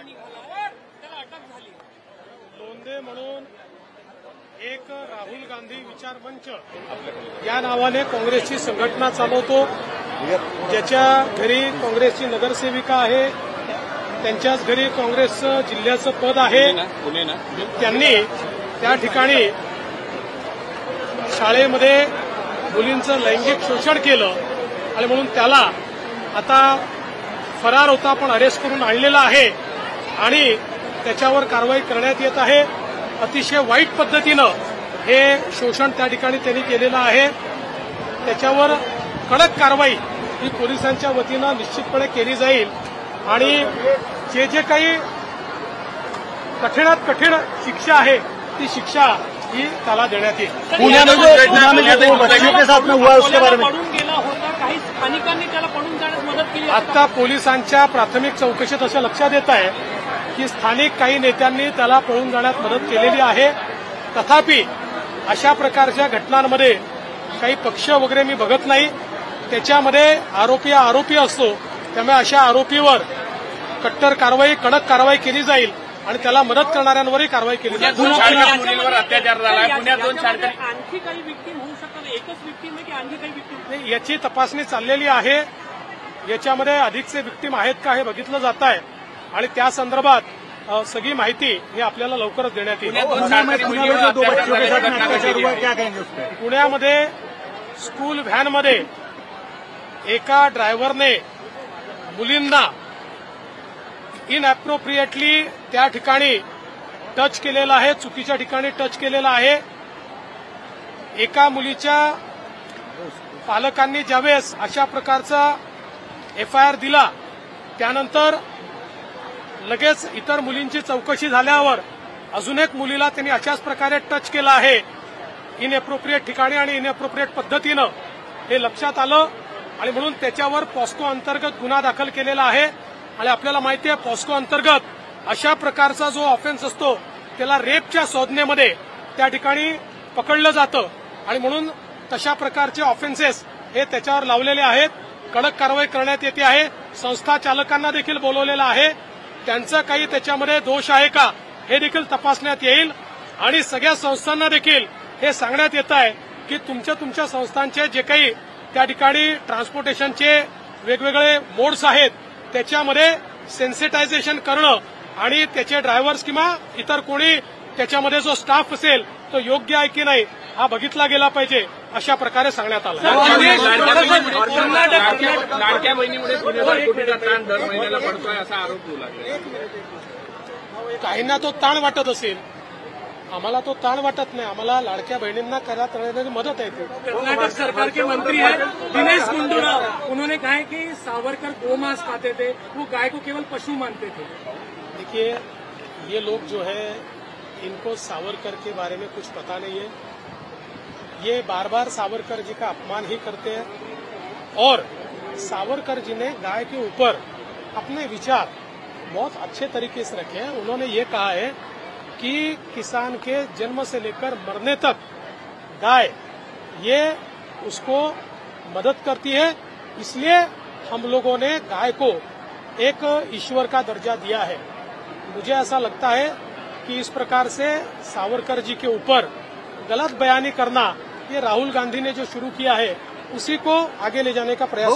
निघाला, त्याला अटक झाली। लोंढे म्हणून एक राहुल गांधी विचार मंच या नावाने काँग्रेसची संघटना चालवतो, ज्याच्या घरी काँग्रेसची नगरसेविका आहे, त्यांच्याच घरी काँग्रेसचं जिल्ह्याचं पद आहे। त्यांनी त्या ठिकाणी शाळेमध्ये मुलींचं लैंगिक शोषण केलं आणि म्हणून त्याला आता फरार होता पण अरेस्ट करून आणलेला आहे आणि त्याच्यावर कारवाई करण्यात येत आहे। अतिशय वाईट पद्धतीनं हे शोषण त्या ठिकाणी त्यांनी केलेलं आहे। त्याच्यावर कडक कारवाई ही पोलिसांच्या वतीनं निश्चितपणे केली जाईल आणि जे जे काही कठीणात कठीण शिक्षा आहे ती शिक्षा ही त्याला देण्यात येईल। पडून गेला होता, काही स्थानिकांनी त्याला पडून जाण्यास मदत केली। आता पोलिसांच्या प्राथमिक चौकशीत असं लक्षात येत आहे की स्थानिक काही नेत्यांनी त्याला पळून जाण्यात मदत केलेली आहे। तथापि अशा प्रकारच्या घटनांमध्ये काही पक्ष वगैरे मी बघत नाही, त्याच्यामध्ये आरोपी असतो, त्यामुळे अशा आरोपीवर कट्टर कारवाई कडक कारवाई केली जाईल आणि त्याला मदत करणाऱ्यांवरही कारवाई केली जाईल। मुलींवर अत्याचार झाला, पुण्यात 2 शाळकरी, आणखी काही विक्टीम होऊ शकतात, एकच विक्टीम आहे की आणखी काही विक्टीम? याची तपासणी चाललेली आहे, याच्यामध्ये अधिकचे विक्टीम आहेत का हे बघितलं जात आहे आणि त्या संदर्भात सगळी माहिती ही आपल्याला लवकरच देण्यात येईल। पुण्यामध्ये स्कूल व्हॅनमध्ये एका ड्रायव्हरने मुलींना इनअप्रोप्रिएटली त्या ठिकाणी टच केलेला आहे, चुकीच्या ठिकाणी टच केलेला आहे। एका मुलीच्या पालकांनी ज्यावेळेस अशा प्रकारचा FIR दिला त्यानंतर लगेच इतर मुलींची चौकशी झाल्यावर अजून एक मुलीला त्यांनी अशाच प्रकारे टच केला आहे इनअप्रोप्रिएट ठिकाणी आणि इनअप्रोप्रिएट पद्धतीनं हे लक्षात आलं आणि म्हणून त्याच्यावर पॉस्को अंतर्गत गुन्हा दाखल केलेला आहे। आणि आपल्याला माहिती आहे पॉस्को अंतर्गत अशा प्रकारचा जो ऑफेन्स असतो त्याला रेपच्या संज्ञेमध्ये त्या ठिकाणी पकडलं जातं आणि म्हणून तशा प्रकारचे ऑफेन्सेस हे त्याच्यावर लावलेले आहेत। कडक कारवाई करण्यात येते आहे। संस्था चालकांना देखील बोलवलेलं आहे, त्यांचा काही त्याच्यामध्ये दोष आहे का हे देखील तपासण्यात येईल आणि सगळ्या संस्थांना देखील हे सांगण्यात येत आहे की तुमच्या संस्थांचे जे काही त्या ठिकाणी ट्रान्सपोर्टेशनचे वेगवेगळे मोड्स आहेत त्याच्यामध्ये सेन्सिटायझेशन करणं आणि त्याचे ड्रायव्हर्स किंवा इतर कोणी त्याच्यामध्ये जो स्टाफ असेल तो योग्य आहे की नाही हा बघितला गेला पाहिजे, अशा प्रकारे सांगण्यात आलं। लाडक्या बहिणीमुळे पुण्यावर कोटीचा ताण दर महिन्याला पडतोय असा आरोप होऊ लागला। काहींना तो ताण वाटत असेल, आम्हाला तो ताण वाटत नाही। आम्हाला लाडक्या बहिणींना करण्यात येणारी मदत आहे। कर्नाटक सरकार के मंत्री है दिनेश गुंडूराव, उन्होंने कहा है कि सावरकर गोमांस खाते थे, वो गाय को केवल पशु मानते थे। देखिए ये लोग जो है इनको सावरकर के बारे में कुछ पता नहीं है, ये बार बार सावरकर जी का अपमान ही करते हैं और सावरकर जी ने गाय के ऊपर अपने विचार बहुत अच्छे तरीके से रखे हैं। उन्होंने ये कहा है कि किसान के जन्म से लेकर मरने तक गाय ये उसको मदद करती है, इसलिए हम लोगों ने गाय को एक ईश्वर का दर्जा दिया है। मुझे ऐसा लगता है कि इस प्रकार से सावरकर जी के ऊपर गलत बयानी करना ये राहुल गांधी ने जो शुरू किया है उसी को आगे ले जाने का प्रयास